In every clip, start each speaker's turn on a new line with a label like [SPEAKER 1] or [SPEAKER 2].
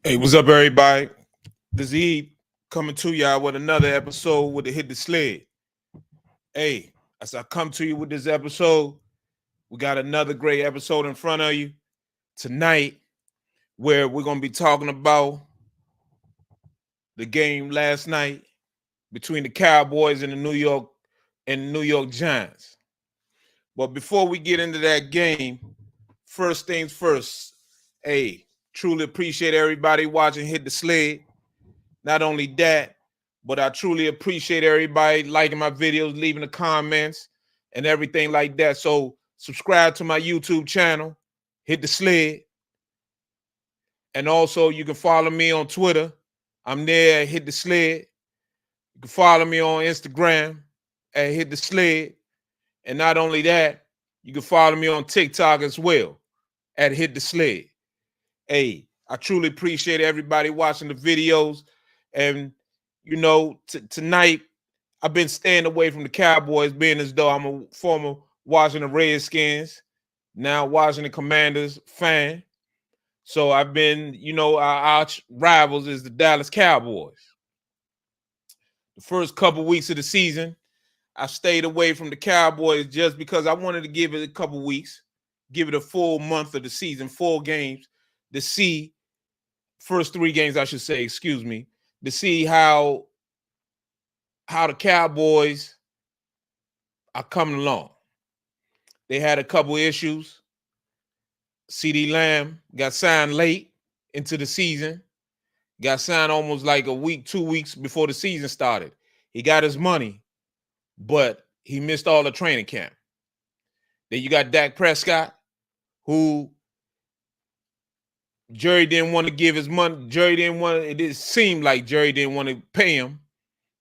[SPEAKER 1] Hey, what's up, everybody? This Eve coming to y'all with another episode with the Hit the Sled. Hey, as I come to you with this episode, we got another great episode in front of you tonight where we're going to be talking about the game last night between the Cowboys and the New York Giants. But before we get into that game, first things first, hey, truly appreciate everybody watching Hit the Sled. Not only that, but I truly appreciate everybody liking my videos, leaving the comments, and everything like that. So subscribe to my YouTube channel, Hit the Sled. And also you can follow me on Twitter. I'm there at Hit the Sled. You can follow me on Instagram at Hit the Sled. And not only that, you can follow me on TikTok as well at Hit the Sled. Hey, I truly appreciate everybody watching the videos. And, tonight I've been staying away from the Cowboys, being as though I'm a former Washington Redskins, now Washington Commanders fan. So I've been, our arch rivals is the Dallas Cowboys. The first couple weeks of the season, I stayed away from the Cowboys just because I wanted to give it a couple weeks, give it a full month of the season, 4 games, to see, first 3 games, I should say, to see how the Cowboys are coming along. They had a couple issues. CD Lamb got signed late into the season. Got signed almost like a week, 2 weeks before the season started. He got his money, but he missed all the training camp. Then you got Dak Prescott, who Jerry didn't want to give his money. It seemed like Jerry didn't want to pay him,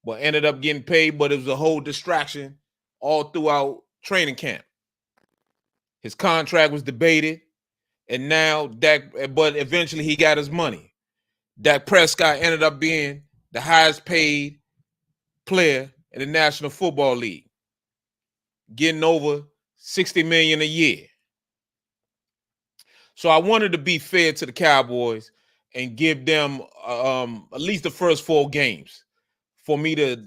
[SPEAKER 1] but ended up getting paid, but it was a whole distraction all throughout training camp. His contract was debated, and now but eventually he got his money. Dak Prescott ended up being the highest paid player in the National Football League, getting over $60 million a year. So I wanted to be fair to the Cowboys and give them at least the first 4 games for me to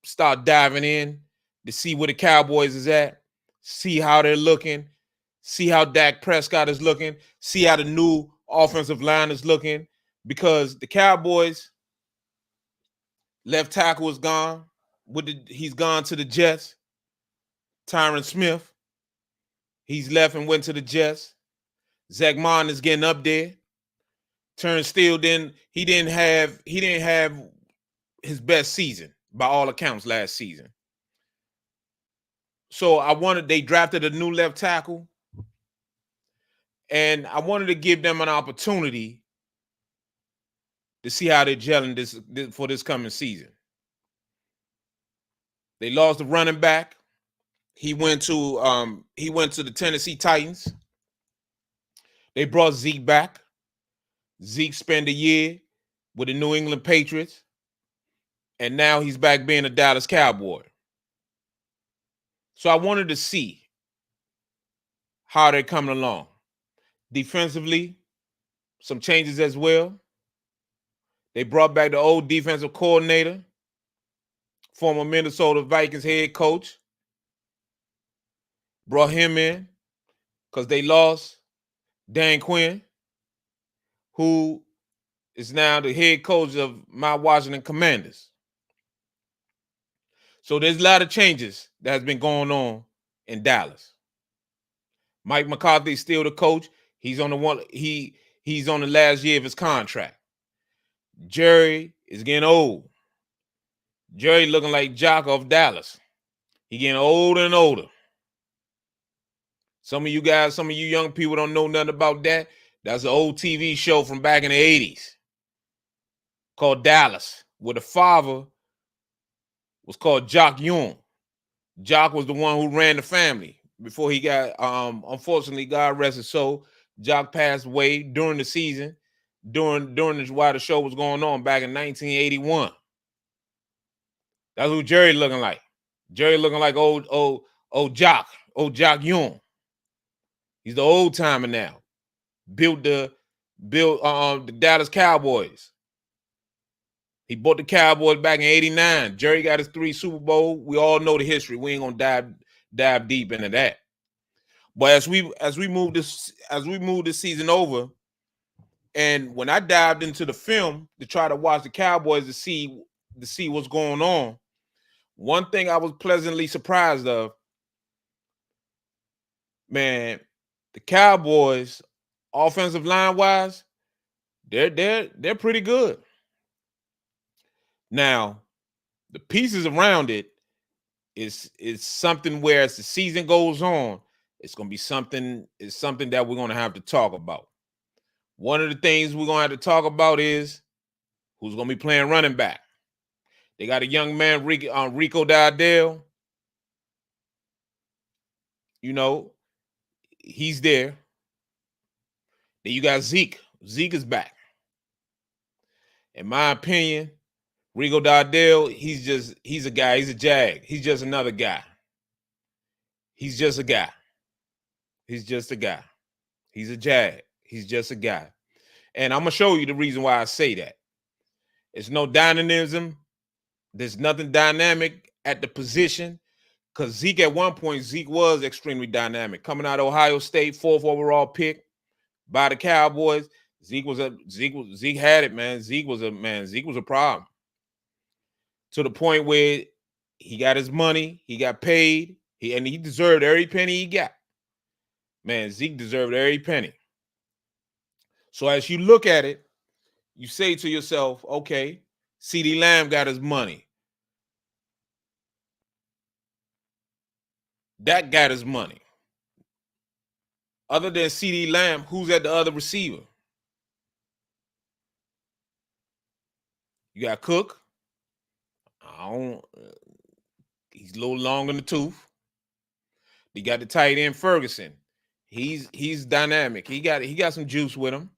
[SPEAKER 1] start diving in to see where the Cowboys is at, see how they're looking, see how Dak Prescott is looking, see how the new offensive line is looking, because the Cowboys left tackle is gone. He's gone to the Jets. Tyron Smith, he's left and went to the Jets. Zach Martin is getting up there. Turnstile he didn't have his best season by all accounts last season. So they drafted a new left tackle, and I wanted to give them an opportunity to see how they're gelling for this coming season. They lost the running back. He went to the Tennessee Titans. They brought Zeke back. Zeke spent a year with the New England Patriots, and now he's back being a Dallas Cowboy. So I wanted to see how they're coming along. Defensively, some changes as well. They brought back the old defensive coordinator, former Minnesota Vikings head coach. Brought him in because they lost Dan Quinn, who is now the head coach of my Washington Commanders. So there's a lot of changes that has been going on in Dallas. Mike McCarthy is still the coach. He's on the last year of his contract. Jerry is getting old. Jerry looking like Jock of Dallas. He getting older and older. Some of you young people don't know nothing about that. That's an old TV show from back in the 80s called Dallas, where the father was called Jock Young. Jock was the one who ran the family before he got, unfortunately, God rest his soul. Jock passed away during the season, while the show was going on back in 1981. That's who Jerry looking like. Jerry looking like old Jock Young. He's the old timer now. Built the built the Dallas Cowboys. He bought the Cowboys back in '89. Jerry got his 3 Super Bowl. We all know the history. We ain't gonna dive deep into that. But as we move this season over, and when I dived into the film to try to watch the Cowboys to see what's going on, one thing I was pleasantly surprised of, man, the Cowboys, offensive line wise, they're pretty good. Now, the pieces around it is something where as the season goes on, it's gonna be something that we're gonna have to talk about. One of the things we're gonna have to talk about is who's gonna be playing running back. They got a young man, Rico Dowdell. You know, he's there. Then you got Zeke. Zeke is back. In my opinion, Rico Dowdell, he's a guy. He's a jag. He's just another guy. He's just a guy. He's just a guy. He's a jag. He's just a guy. And I'm going to show you the reason why I say that. It's no dynamism. There's nothing dynamic at the position. Because Zeke, at one point, Zeke was extremely dynamic. Coming out of Ohio State, 4th overall pick by the Cowboys. Zeke had it, man. Zeke was a problem. To the point where he got his money, he got paid, and he deserved every penny he got. Man, Zeke deserved every penny. So as you look at it, you say to yourself, okay, CeeDee Lamb got his money. Dak got his money. Other than CeeDee Lamb, who's at the other receiver? You got Cook. He's a little long in the tooth. You got the tight end Ferguson. He's dynamic. He got some juice with him.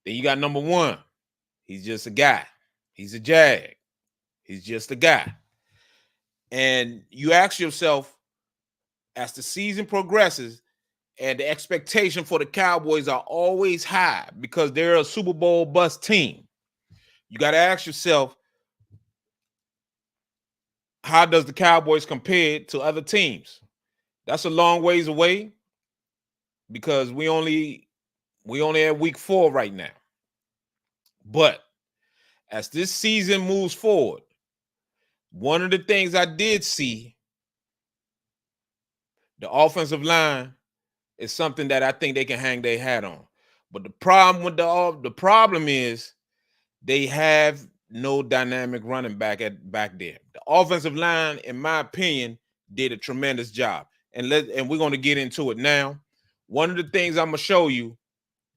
[SPEAKER 1] Then you got number 1. He's just a guy. He's a jag. He's just a guy. And you ask yourself, as the season progresses, and the expectation for the Cowboys are always high because they're a Super Bowl bust team. You got to ask yourself, how does the Cowboys compare to other teams? That's a long ways away because we only at week 4 right now. But as this season moves forward, one of the things I did see, the offensive line is something that I think they can hang their hat on. But the problem is they have no dynamic running back back there. The offensive line, in my opinion, did a tremendous job. And we're going to get into it now. One of the things I'm going to show you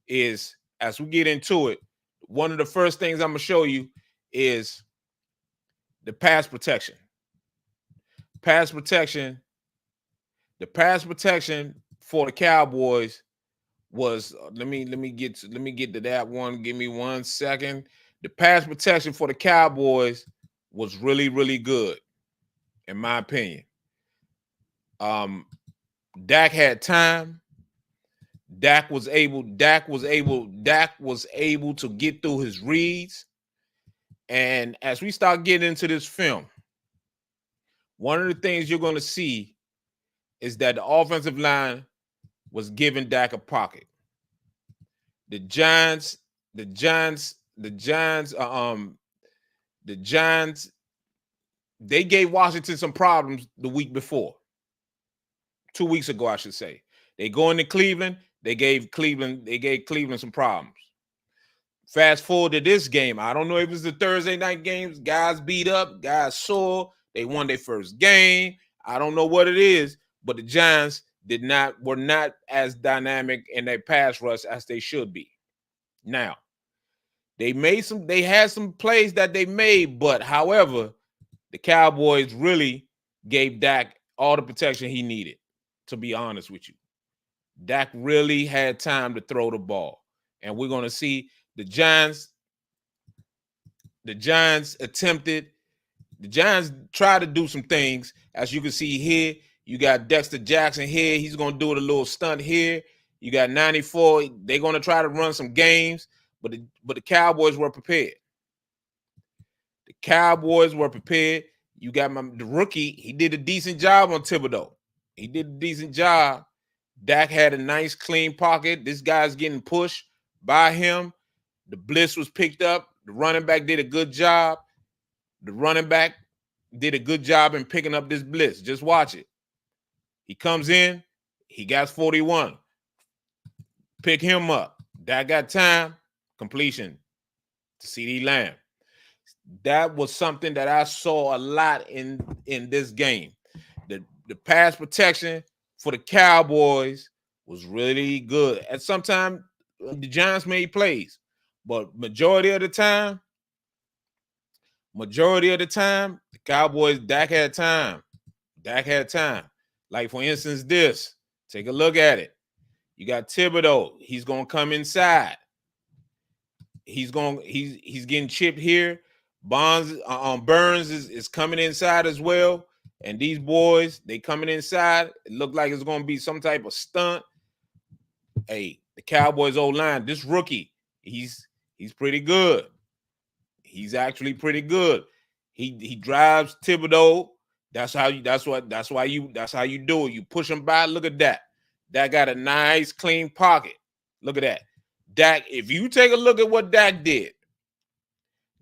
[SPEAKER 1] is, as we get into it, one of the first things I'm going to show you is the pass protection. The pass protection for the Cowboys was, let me get to that one. Give me 1 second. The pass protection for the Cowboys was really, really good, in my opinion. Dak had time. Dak was able to get through his reads. And as we start getting into this film, one of the things you're going to see is that the offensive line was giving Dak a pocket. The Giants, they gave Washington some problems the week before. 2 weeks ago, I should say. They go into Cleveland, they gave Cleveland some problems. Fast forward to this game. I don't know if it's the Thursday night games. Guys beat up, guys sore. They won their first game. I don't know what it is, but the Giants were not as dynamic in their pass rush as they should be. Now, they had some plays that they made, but however, the Cowboys really gave Dak all the protection he needed, to be honest with you. Dak really had time to throw the ball. And we're going to see the Giants tried to do some things. As you can see here, you got Dexter Jackson here. He's going to do a little stunt here. You got 94. They're going to try to run some games, but the Cowboys were prepared. The Cowboys were prepared. You got the rookie. He did a decent job on Thibodeau. He did a decent job. Dak had a nice, clean pocket. This guy's getting pushed by him. The blitz was picked up. The running back did a good job. The running back did a good job in picking up this blitz. Just watch it. He comes in. He got 41. Pick him up. Dak got time. Completion to CD Lamb. That was something that I saw a lot in this game. The pass protection for the Cowboys was really good. And sometimes the Giants made plays, but majority of the time, the Cowboys, Dak had time. Like, for instance, this. Take a look at it. You got Thibodeau. He's going to come inside. He's getting chipped here. Burns is coming inside as well. And these boys, they coming inside. It looked like it's going to be some type of stunt. Hey, the Cowboys O-line, this rookie, he's pretty good. He's actually pretty good. He drives Thibodeau. That's how you do it. You push him by. Look at that. That got a nice clean pocket. Look at that. Dak, if you take a look at what Dak did,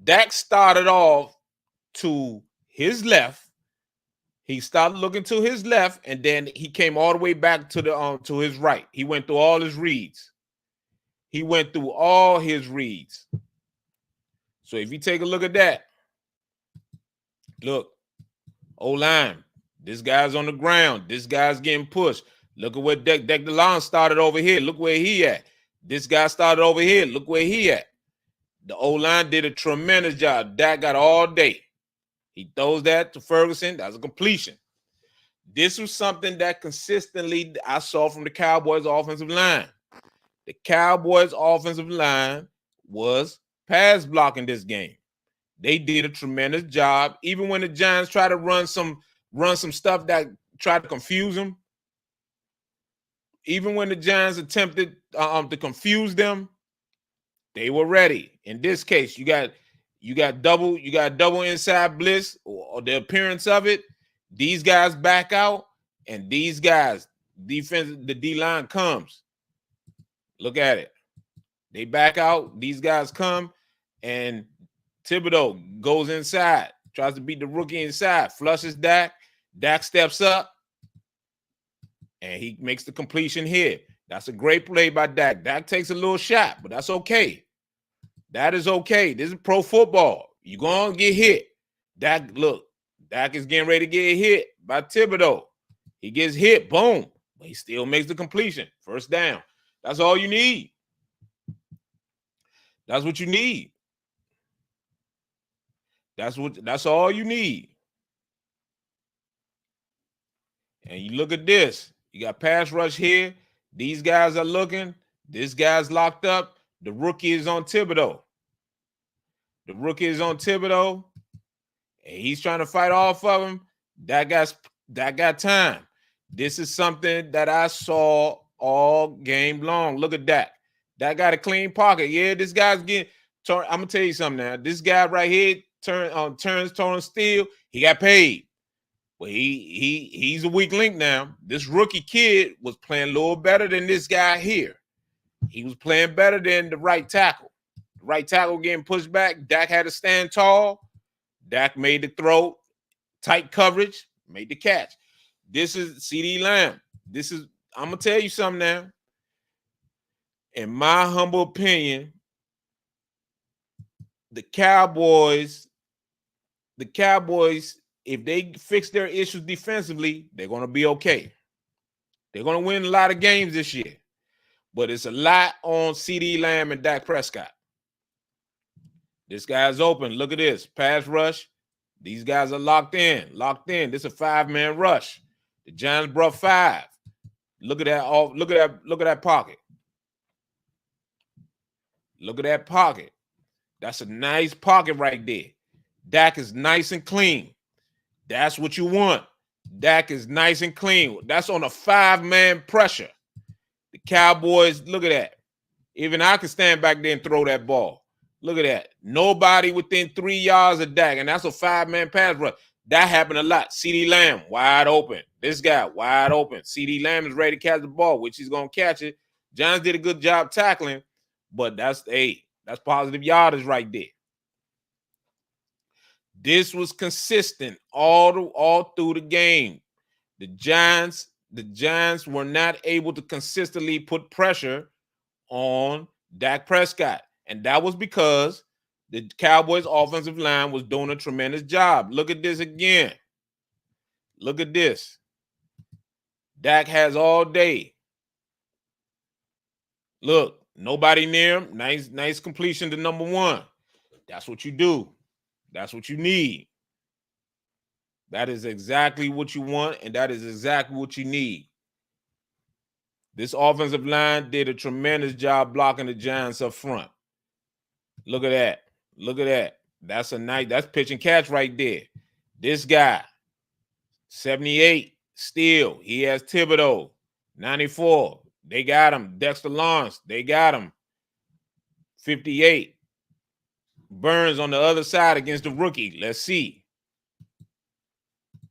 [SPEAKER 1] Dak started off to his left. He started looking to his left, and then he came all the way back to the to his right. He went through all his reads. So if you take a look at that, look, O-line, this guy's on the ground. This guy's getting pushed. Look at where Dak DeLon started over here. Look where he at. This guy started over here. Look where he at. The O-line did a tremendous job. Dak got all day. He throws that to Ferguson. That's a completion. This was something that consistently I saw from the Cowboys offensive line. The Cowboys offensive line was pass blocking this game. They did a tremendous job. Even when the Giants tried to run some stuff that tried to confuse them. Even when the Giants attempted to confuse them, they were ready. In this case, you got double inside blitz or the appearance of it. These guys back out, and these guys, the D-line comes. Look at it. They back out. These guys come, and Thibodeau goes inside, tries to beat the rookie inside, flushes Dak. Dak steps up, and he makes the completion here. That's a great play by Dak. Dak takes a little shot, but that's okay. That is okay. This is pro football. You're going to get hit. Dak is getting ready to get hit by Thibodeau. He gets hit, boom. But he still makes the completion. First down. That's all you need. That's what you need. That's all you need. And you look at this. You got pass rush here. These guys are looking. This guy's locked up. The rookie is on Thibodeau. And he's trying to fight off of him. That got time. This is something that I saw all game long. Look at that. That got a clean pocket. Yeah, this guy's getting I'm gonna tell you something now. This guy right here turns steel. He got paid. But he's a weak link now. This rookie kid was playing a little better than this guy here. He was playing better than the right tackle. The right tackle getting pushed back. Dak had to stand tall. Dak made the throw. Tight coverage. Made the catch. This is CD Lamb. I'm going to tell you something now. In my humble opinion, the Cowboys, if they fix their issues defensively, they're going to be okay. They're going to win a lot of games this year. But it's a lot on CD Lamb and Dak Prescott. This guy's open. Look at this. Pass rush. These guys are locked in. This is a 5-man rush. The Giants brought 5. Look at that. Look at that pocket. Look at that pocket. That's a nice pocket right there. Dak is nice and clean. That's what you want. Dak is nice and clean. That's on a 5-man pressure. The Cowboys, look at that. Even I can stand back there and throw that ball. Look at that. Nobody within 3 yards of Dak, and that's a 5-man pass rush. That happened a lot. CeeDee Lamb, wide open. This guy, wide open. CeeDee Lamb is ready to catch the ball, which he's going to catch it. Johns did a good job tackling, but that's positive yardage right there. This was consistent all through the game. The Giants were not able to consistently put pressure on Dak Prescott. And that was because the Cowboys offensive line was doing a tremendous job. Look at this again. Look at this. Dak has all day. Look, nobody near him. Nice completion to number 1. That's what you do. That's what you need. That is exactly what you want, and that is exactly what you need. This offensive line did a tremendous job blocking the Giants up front. Look at that. Look at that. That's pitch and catch right there. This guy, 78, still, he has Thibodeau. 94, they got him. Dexter Lawrence, they got him. 58, Burns on the other side against the rookie. Let's see.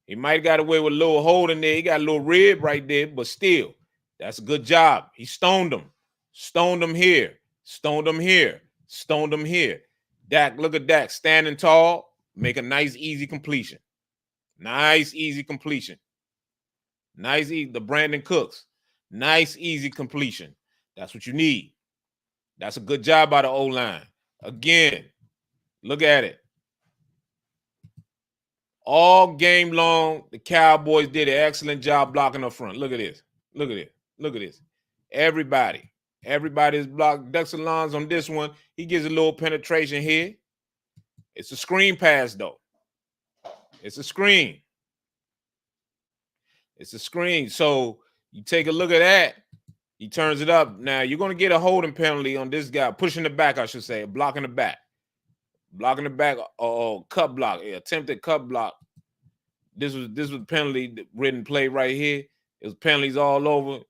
[SPEAKER 1] He might have got away with a little hold in there. He got a little rib right there, but still, that's a good job. He stoned him. Stoned him here. Stoned him here. Stoned him here. Dak, look at Dak standing tall, make a nice, easy completion. Nice, easy completion. Nice, the Brandon Cooks. Nice, easy completion. That's what you need. That's a good job by the O-line. Again, look at it. All game long, the Cowboys did an excellent job blocking up front. Look at this. Look at it. Look at this. Everybody's blocked. Dexter Lawrence on this one. He gives a little penetration here. It's a screen pass, though. It's a screen. It's a screen. So you take a look at that. He turns it up. Now, you're going to get a holding penalty on this guy. Pushing the back, I should say. Blocking the back. Blocking the back. Cut block. Attempted cut block. This was penalty written play right here. It was penalties all over.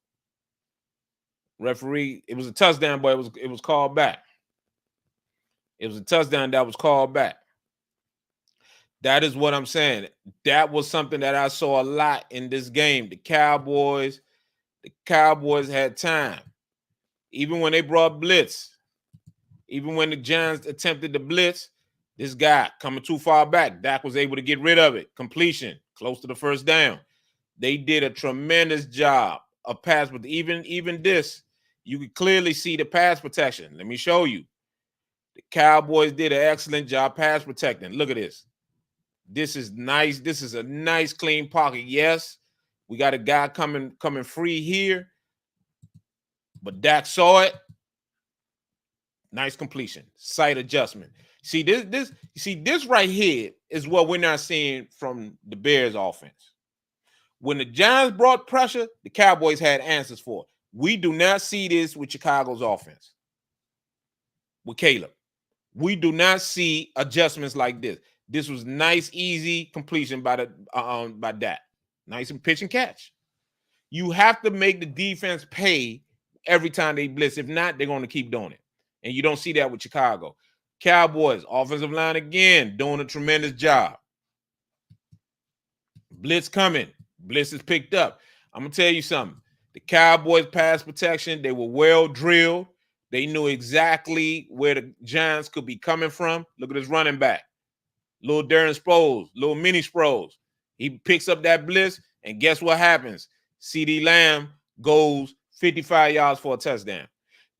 [SPEAKER 1] Referee, it was a touchdown, but it was called back. It was a touchdown that was called back. That is what I'm saying. That was something that I saw a lot in this game. The Cowboys had time. Even when they brought blitz, even when the Giants attempted to blitz, this guy coming too far back, Dak was able to get rid of it. Completion, close to the first down. They did a tremendous job of pass, but even this, you could clearly see the pass protection. Let me show you. The Cowboys did an excellent job pass protecting. Look at this. This is nice. This is a nice, clean pocket. Yes, we got a guy coming free here, but Dak saw it. Nice completion. Sight adjustment. See this right here is what we're not seeing from the Bears offense. When the Giants brought pressure, the Cowboys had answers for it. We do not see this with Chicago's offense. With Caleb. We do not see adjustments like this. This was nice, easy completion by Dak. Nice and pitch and catch. You have to make the defense pay every time they blitz. If not, they're going to keep doing it. And you don't see that with Chicago. Cowboys, offensive line again, doing a tremendous job. Blitz coming. Blitz is picked up. I'm going to tell you something. The Cowboys pass protection, they were well drilled. They knew exactly where the Giants could be coming from. Look at his running back. Little Darren Sproles, little mini Sproles. He picks up that blitz, and guess what happens? CeeDee Lamb goes 55 yards for a touchdown.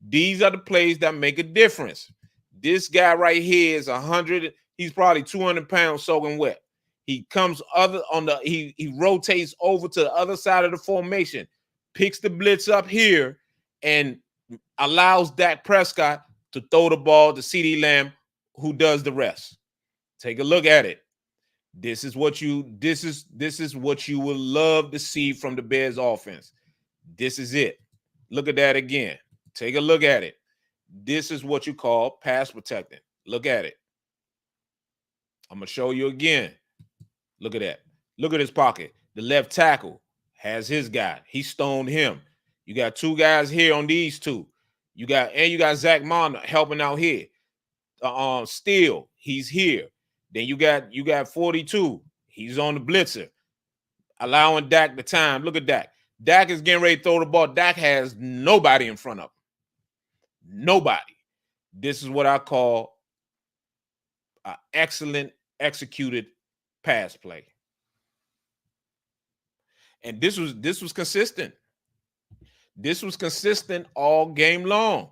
[SPEAKER 1] These are the plays that make a difference. This guy right here is 100. He's probably 200 pounds soaking wet. He comes he rotates over to the other side of the formation, picks the blitz up here, and allows Dak Prescott to throw the ball to CeeDee Lamb, who does the rest. Take a look at it. This is what you will love to see from the Bears offense. This is it. Look at that again. Take a look at it. This is what you call pass protecting. Look at it. I'm going to show you again. Look at that. Look at his pocket. The left tackle has his guy. He stoned him. You got two guys here on these two. You got Zach Marner helping out here. Steele, he's here. Then you got 42. He's on the blitzer, allowing Dak the time. Look at Dak. Dak is getting ready to throw the ball. Dak has nobody in front of him. Nobody. This is what I call an excellent executed pass play. And this was consistent. This was consistent all game long.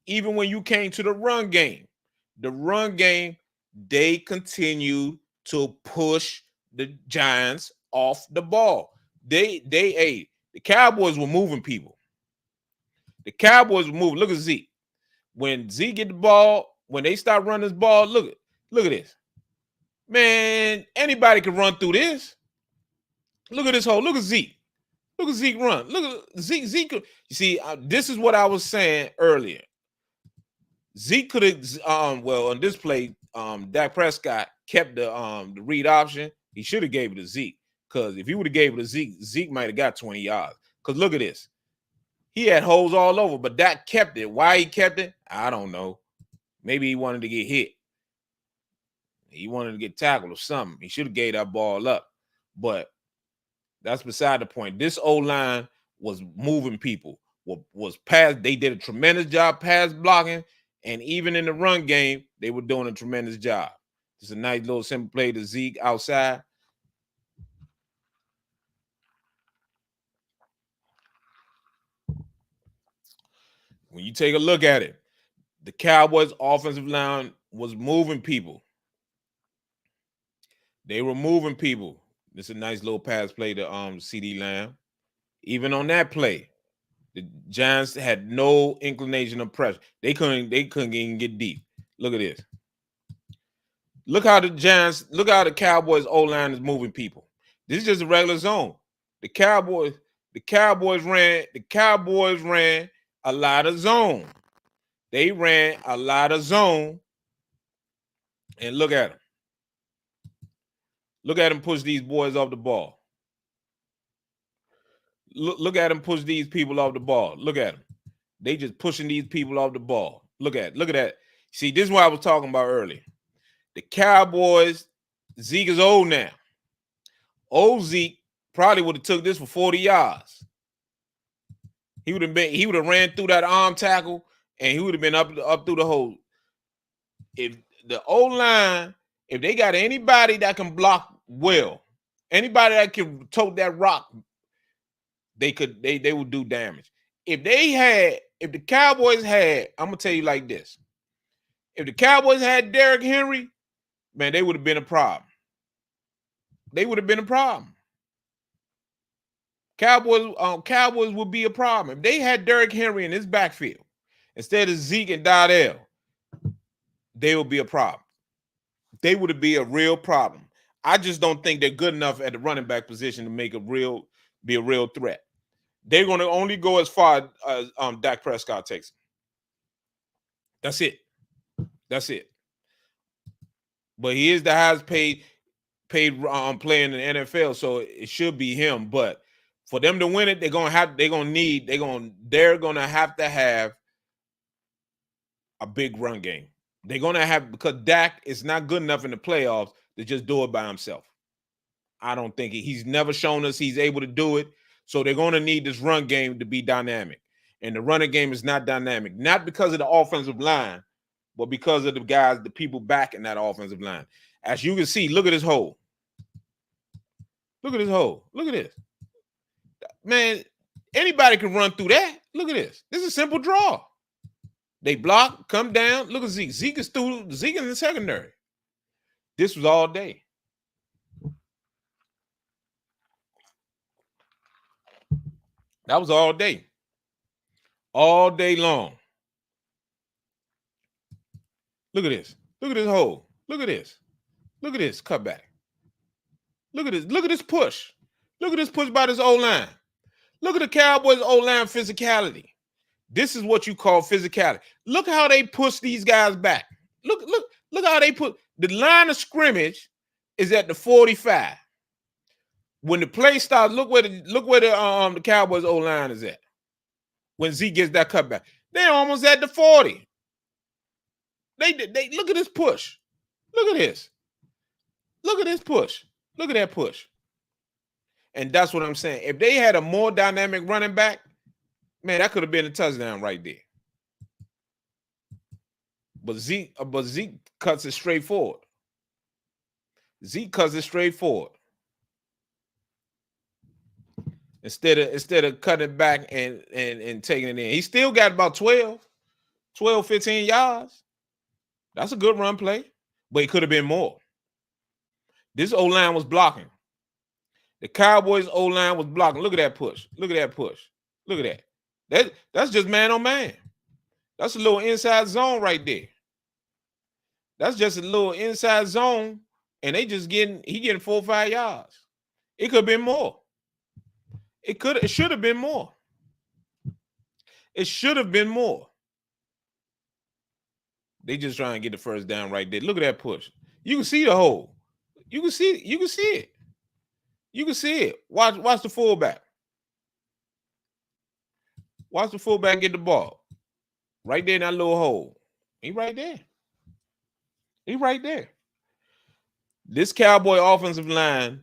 [SPEAKER 1] Even when you came to the run game, they continued to push the Giants off the ball. The Cowboys were moving people. The Cowboys were moving. Look at Zeke. When Zeke get the ball, when they start running this ball, look at this. Man, anybody can run through this. Look at this hole. Look at Zeke. Look at Zeke run. Look at Zeke. Zeke. You see, this is what I was saying earlier. Zeke could have, on this play, Dak Prescott kept the read option. He should have gave it to Zeke, because if he would have gave it to Zeke, Zeke might have got 20 yards. Because look at this. He had holes all over, but Dak kept it. Why he kept it, I don't know. Maybe he wanted to get hit. He wanted to get tackled or something. He should have gave that ball up. But that's beside the point. This O-line was moving people. Was pass. They did a tremendous job pass blocking, and even in the run game, they were doing a tremendous job. It's a nice little simple play to Zeke outside. When you take a look at it, the Cowboys' offensive line was moving people. They were moving people. This is a nice little pass play to CeeDee Lamb. Even on that play, the Giants had no inclination of pressure. They couldn't even get deep. Look at this. Look how the Cowboys O-line is moving people. This is just a regular zone. The Cowboys ran a lot of zone. They ran a lot of zone. And look at them. Look at them push these boys off the ball. Look at them push these people off the ball. Look at them. They just pushing these people off the ball. Look at that. See, this is what I was talking about earlier. The Cowboys, Zeke is old now. Old Zeke probably would have took this for 40 yards. He would have ran through that arm tackle, and he would have been up through the hole. If the O-line, if they got anybody that can block well, anybody that can tote that rock, they would do damage. If the Cowboys had, I'm gonna tell you like this. If the Cowboys had Derrick Henry, man, they would have been a problem. They would have been a problem. Cowboys would be a problem. If they had Derrick Henry in his backfield instead of Zeke and Dardell, they would be a problem. They would be a real problem. I just don't think they're good enough at the running back position to be a real threat. They're going to only go as far as Dak Prescott takes them. That's it. But he is the highest paid player in the NFL, so it should be him. But for them to win it, they're gonna have to have a big run game. They're gonna have, because Dak is not good enough in the playoffs to just do it by himself. I don't think he's never shown us he's able to do it. So they're gonna need this run game to be dynamic. And the running game is not dynamic, not because of the offensive line, but because of the people back in that offensive line. As you can see, look at this hole. Look at this hole. Look at this. Man, anybody can run through that. Look at this. This is a simple draw. They block, come down. Look at Zeke. Zeke is in the secondary. This was all day. That was all day. All day long. Look at this. Look at this hole. Look at this. Look at this cutback. Look at this. Look at this push. Look at this push by this O-line. Look at the Cowboys O-line physicality. This is what you call physicality. Look how they push these guys back. Look how they put the line of scrimmage is at the 45. When the play starts, look where the Cowboys O-line is at. when Z gets that cutback. They're almost at the 40. They look at this push. Look at this. Look at this push. Look at that push. And that's what I'm saying. If they had a more dynamic running back, man, that could have been a touchdown right there. But Zeke cuts it straight forward. Zeke cuts it straight forward. Instead of cutting back and taking it in. He still got about 12, 15 yards. That's a good run play. But it could have been more. This O-line was blocking. The Cowboys O-line was blocking. Look at that push. Look at that push. Look at that. That's just man on man. That's a little inside zone right there. That's just a little inside zone, and he getting 4 or 5 yards. It could have been more. It should have been more. It should have been more. They just trying to get the first down right there. Look at that push. You can see the hole. You can see it. You can see it. You can see it. Watch the fullback. Watch the fullback get the ball. Right there in that little hole. He right there. He right there. This Cowboy offensive line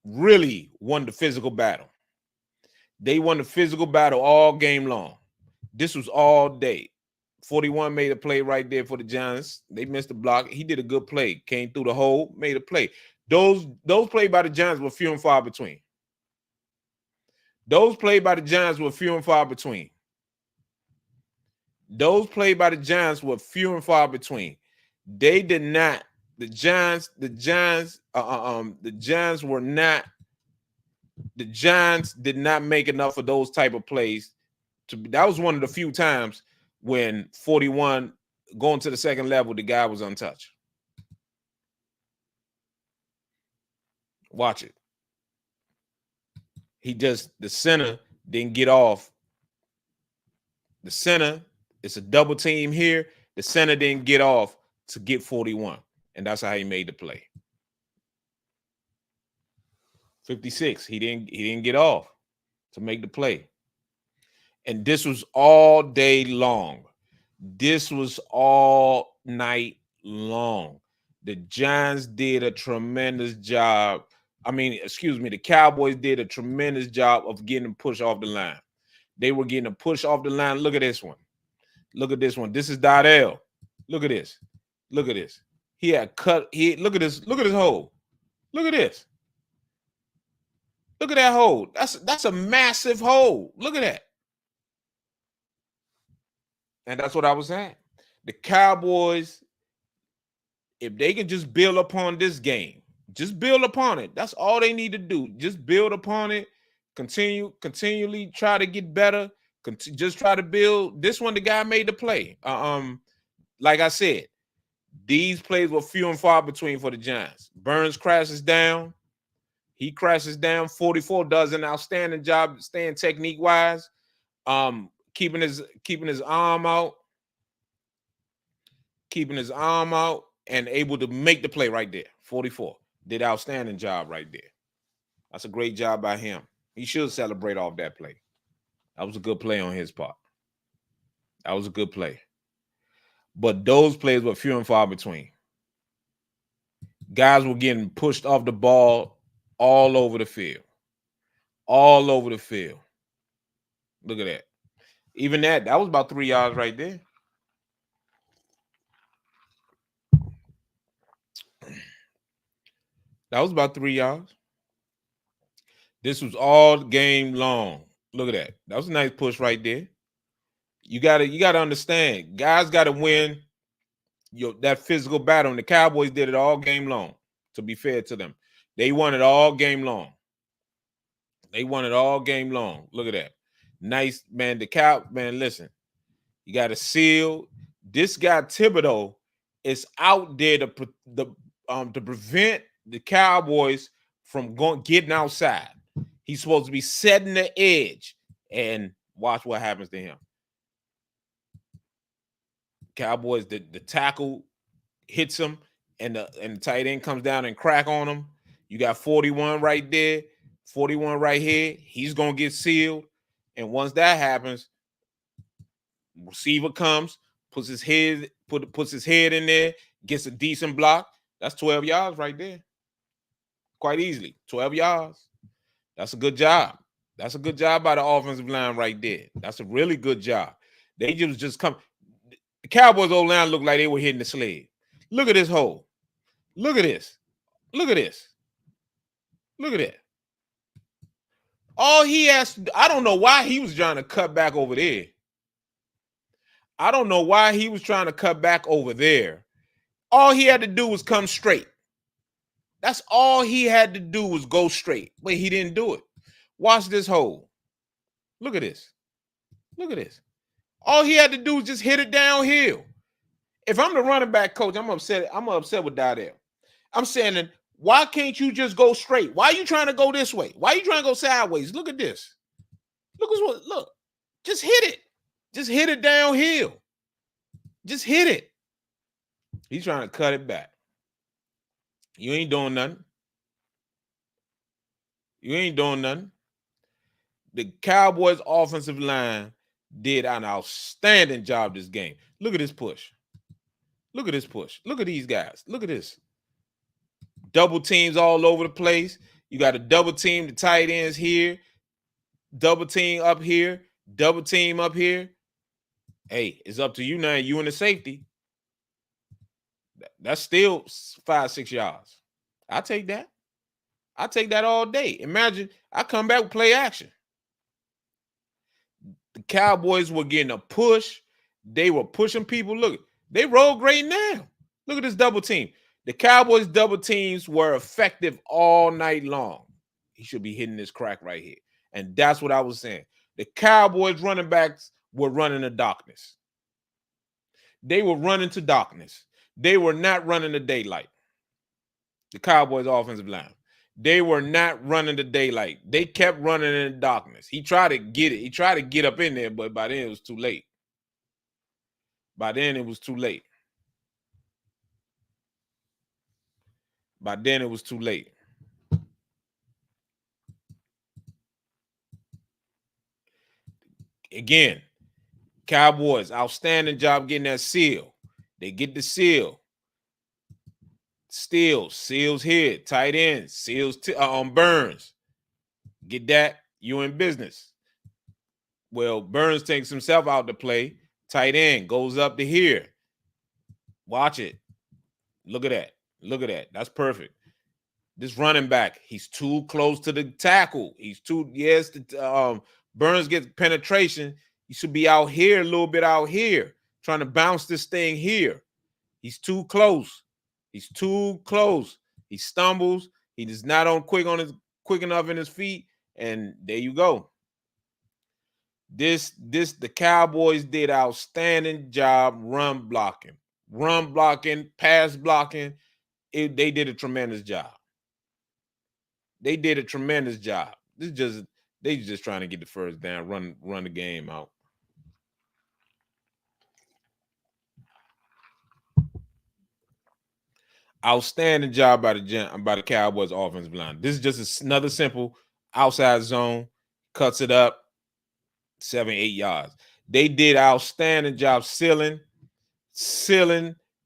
[SPEAKER 1] really won the physical battle. They won the physical battle all game long. This was all day. 41 made a play right there for the Giants. They missed the block. He did a good play. Came through the hole, made a play. Those plays by the Giants were few and far between. Those plays by the Giants were few and far between. Those plays by the Giants were few and far between. They did not. The Giants did not make enough of those type of plays. That was one of the few times when 41 going to the second level, the guy was untouched. Watch it. The center didn't get off. The center, it's a double team here. The center didn't get off to get 41. And that's how he made the play. 56. He didn't get off to make the play. And this was all day long. This was all night long. The Giants did a tremendous job. The Cowboys did a tremendous job of getting them pushed off the line. They were getting a push off the line. Look at this one. Look at this one. This is Dardell. Look at this. Look at this. He had cut. Look at this. Look at his hole. Look at this. Look at that hole. That's a massive hole. Look at that. And that's what I was saying. The Cowboys, if they can just build upon this game, just build upon it. That's all they need to do. Just build upon it. Continually try to get better. Just try to build. This one, the guy made the play. Like I said, these plays were few and far between for the Giants. Burns crashes down. He crashes down. 44 does an outstanding job staying technique-wise. Keeping his arm out. Keeping his arm out and able to make the play right there. 44. Did an outstanding job right there. That's a great job by him. He should celebrate off that play. That was a good play on his part. That was a good play. But those plays were few and far between. Guys were getting pushed off the ball all over the field. All over the field. Look at that. Even that was about 3 yards right there. That was about 3 yards. This was all game long. Look at that. That was a nice push right there. You gotta understand, guys gotta win that physical battle. And the Cowboys did it all game long, to be fair to them. They won it all game long. They won it all game long. Look at that. Nice, man. Listen. You got to seal. This guy Thibodeau is out there to prevent the Cowboys from getting outside. He's supposed to be setting the edge, and watch what happens to him. Cowboys, the tackle hits him, and the tight end comes down and crack on him. You got 41 right there, 41 right here. He's gonna get sealed, and once that happens, Receiver comes, puts his head in there, gets a decent block. That's 12 yards right there. Quite easily. 12 yards. That's a good job. That's a good job by the offensive line right there. That's a really good job. They just come. The Cowboys old line looked like they were hitting the sled. Look at this hole. Look at this. Look at this. Look at that. All he has to do, I don't know why he was trying to cut back over there. I don't know why he was trying to cut back over there. All he had to do was come straight. That's all he had to do was go straight. But he didn't do it. Watch this hole. Look at this. Look at this. All he had to do was just hit it downhill. If I'm the running back coach, I'm upset. I'm upset with Dardell. I'm saying, why can't you just go straight? Why are you trying to go this way? Why are you trying to go sideways? Look at this. Look. Just hit it. Just hit it downhill. Just hit it. He's trying to cut it back. You ain't doing nothing. You ain't doing nothing. The Cowboys offensive line did an outstanding job this game. Look at this push. Look at this push. Look at these guys. Look at this. Double teams all over the place. You got a double team, the tight ends here, double team up here, double team up here. Hey, it's up to you now. You and the safety. That's still 5-6 yards. I take that. I take that all day. Imagine I come back with play action. The Cowboys were getting a push. They were pushing people. Look, they roll great now. Look at this double team. The Cowboys double teams were effective all night long. He should be hitting this crack right here. And that's what I was saying. The Cowboys running backs were running to darkness. They were running to darkness. They were not running to daylight. The Cowboys offensive line. They were not running the daylight. They kept running in the darkness. He tried to get it. He tried to get up in there, but by then it was too late. By then it was too late. By then it was too late. Again, Cowboys, outstanding job getting that seal. They get the seal. Seals here, tight end, seals Burns. Get that, you in business. Well, Burns takes himself out to play. Tight end goes up to here. Watch it. Look at that. Look at that. That's perfect. This running back, he's too close to the tackle. He's too, Burns gets penetration. He should be out here, a little bit out here, trying to bounce this thing here. He's too close. He's too close. He stumbles. He is not quick enough in his feet. And there you go. The Cowboys did outstanding job run blocking, pass blocking. They did a tremendous job. They did a tremendous job. They just trying to get the first down, run the game out. Outstanding job by the Cowboys offensive line. This is just another simple outside zone, cuts it up 7-8 yards. They did outstanding job sealing.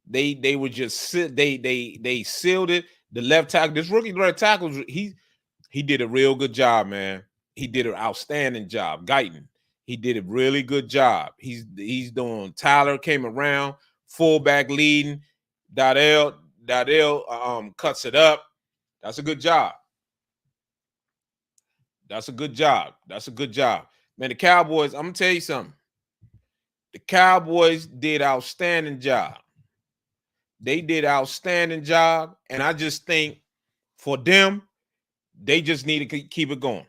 [SPEAKER 1] They were just they sealed it. The left tackle, this rookie left tackle, he did a real good job, man. He did an outstanding job. Guyton, he did a really good job. He's doing. Tyler came around, fullback leading. Dardell cuts it up. That's a good job. That's a good job. That's a good job. Man, the Cowboys, I'm going to tell you something. The Cowboys did outstanding job. They did outstanding job. And I just think for them, they just need to keep it going.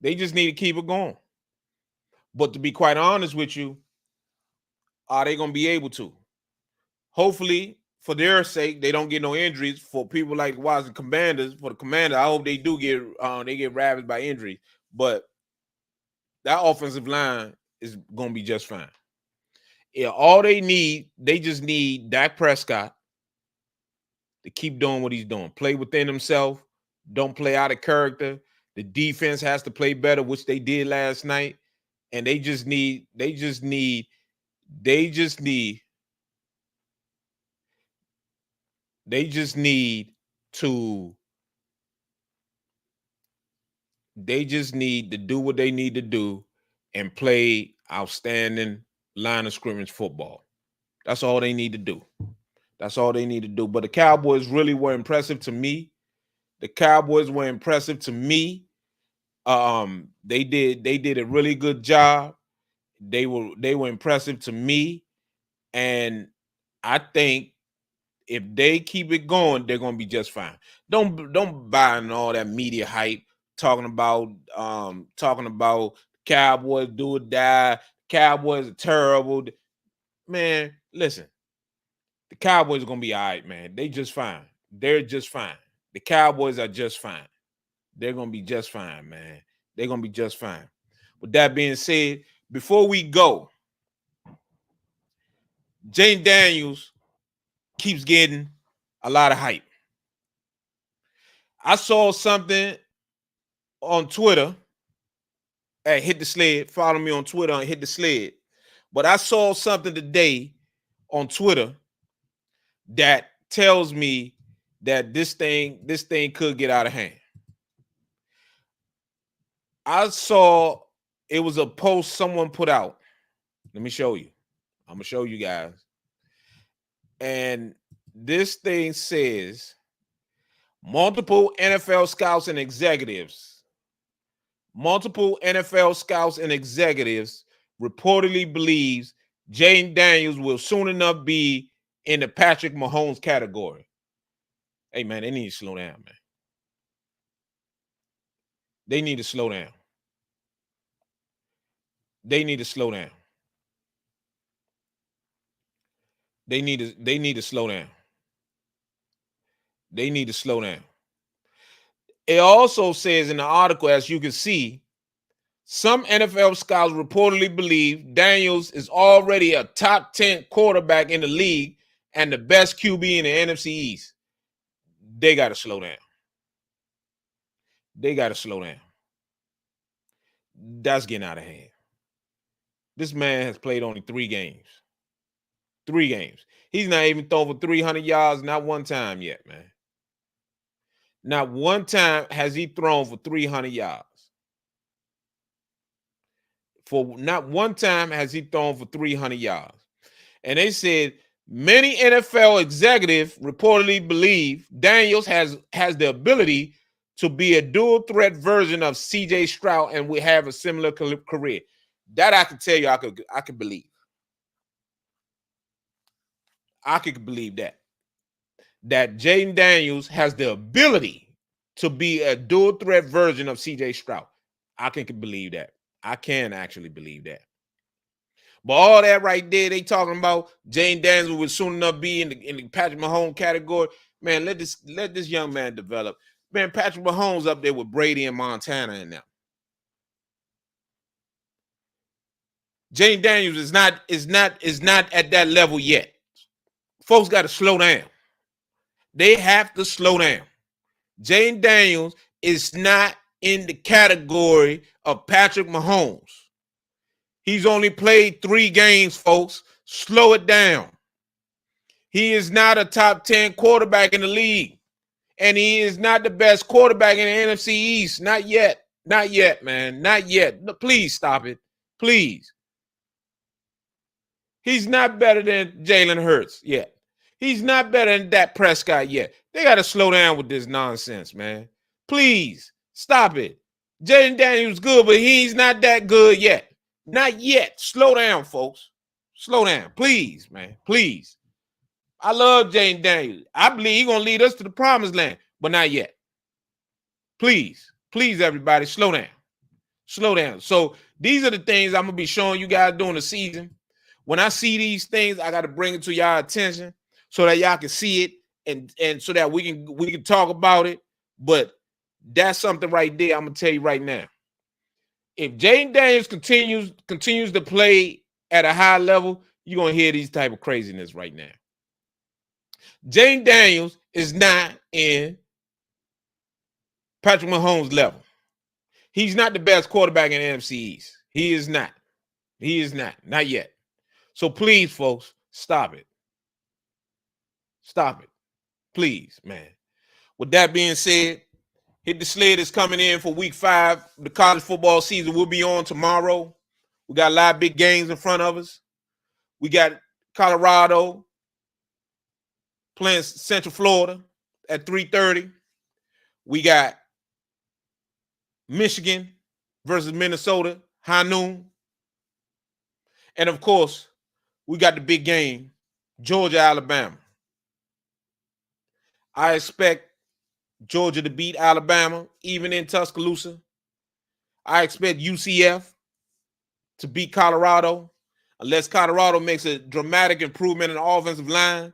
[SPEAKER 1] They just need to keep it going. But to be quite honest with you, are they going to be able to? Hopefully, for their sake, they don't get no injuries. For people like the Washington Commanders, for the Commanders, I hope they do get ravaged by injuries. But that offensive line is going to be just fine. Yeah, all they just need Dak Prescott to keep doing what he's doing. Play within himself. Don't play out of character. The defense has to play better, which they did last night. and they just need to do what they need to do and play outstanding line of scrimmage football. That's all they need to do. That's all they need to do. But the Cowboys really were impressive to me. They did a really good job. They were impressive to me, and I think if they keep it going, they're gonna be just fine. Don't buy in all that media hype talking about Cowboys do or die. Cowboys are terrible. Man, listen, the Cowboys are gonna be all right, man. They just fine. They're just fine. The Cowboys are just fine. They're gonna be just fine, man. They're gonna be just fine. With that being said, before we go, Jane Daniels keeps getting a lot of hype. I saw something on Twitter. Hey, Hit the Sled. Follow me on Twitter and Hit the Sled. But I saw something today on Twitter that tells me that this thing could get out of hand. I saw it was a post someone put out. Let me show you. I'm gonna show you guys. And this thing says multiple NFL scouts and executives reportedly believes Jane Daniels will soon enough be in the Patrick Mahomes category. Hey, man, they need to slow down, man. They need to slow down. They need to slow down. They need to slow down. They need to slow down. It also says in the article, as you can see, some NFL scouts reportedly believe Daniels is already a top 10 quarterback in the league and the best QB in the NFC East. They got to slow down. They got to slow down. That's getting out of hand. This man has played only 3 games. 3 games. He's not even thrown for 300 yards, not one time yet, man. Not one time has he thrown for 300 yards. Not one time has he thrown for 300 yards. And they said many NFL executives reportedly believe Daniels has the ability to be a dual threat version of C.J. Stroud and will have a similar career. That I can tell you, I could believe. I could believe that Jaden Daniels has the ability to be a dual threat version of C.J. Stroud. I can believe that. I can actually believe that. But all that right there, they talking about Jane Daniels will soon enough be in the Patrick Mahomes category. Man, let this young man develop. Man, Patrick Mahomes up there with Brady and Montana in them. Jane Daniels is not at that level yet. Folks got to slow down. They have to slow down. Jane Daniels is not in the category of Patrick Mahomes. He's only played 3 games, folks. Slow it down. He is not a top 10 quarterback in the league. And he is not the best quarterback in the NFC East. Not yet. Not yet, man. Not yet. No, please stop it. Please. He's not better than Jalen Hurts yet. He's not better than Dak Prescott yet. They got to slow down with this nonsense, man. Please stop it. Jalen Daniels good, but he's not that good yet. Not yet. Slow down, folks. Slow down. Please, man. Please. I love Jane Daniels. I believe he's going to lead us to the promised land, but not yet. Please. Please, everybody, slow down. Slow down. So these are the things I'm going to be showing you guys during the season. When I see these things, I got to bring it to y'all attention so that y'all can see it and so that we can talk about it. But that's something right there I'm going to tell you right now. If Jaden Daniels continues to play at a high level, you're going to hear these type of craziness right now. Jaden Daniels is not in Patrick Mahomes' level. He's not the best quarterback in the NFC East. He is not. He is not yet. So please, folks, stop it. Stop it. Please, man. With that being said, Hit the Sled is coming in for week 5. The college football season will be on tomorrow. We got a lot of big games in front of us. We got Colorado playing Central Florida at 3:30. We got Michigan versus Minnesota, high noon. And of course, we got the big game, Georgia, Alabama. I expect Georgia to beat Alabama, even in Tuscaloosa. I expect UCF to beat Colorado, unless Colorado makes a dramatic improvement in the offensive line.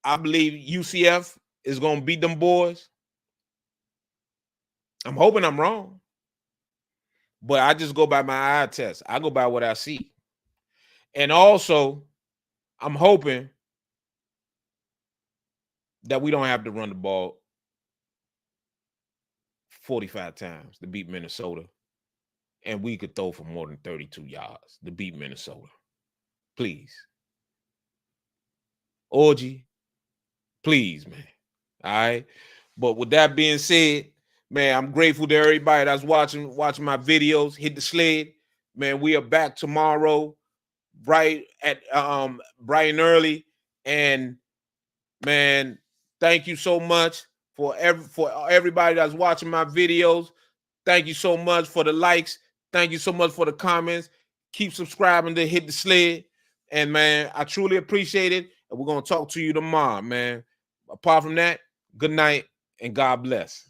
[SPEAKER 1] I believe UCF is going to beat them boys. I'm hoping I'm wrong, but I just go by my eye test. I go by what I see. And also, I'm hoping that we don't have to run the ball 45 times to beat Minnesota, and we could throw for more than 32 yards to beat Minnesota. Please. Orgy, please, man. All right. But with that being said, man, I'm grateful to everybody that's watching my videos. Hit the Sled. Man, we are back tomorrow, bright and early. And man, thank you so much for everybody that's watching my videos. Thank you so much for the likes. Thank you so much for the comments. Keep subscribing to Hit the Sled. And man, I truly appreciate it. And we're going to talk to you tomorrow, man. Apart from that, good night and God bless.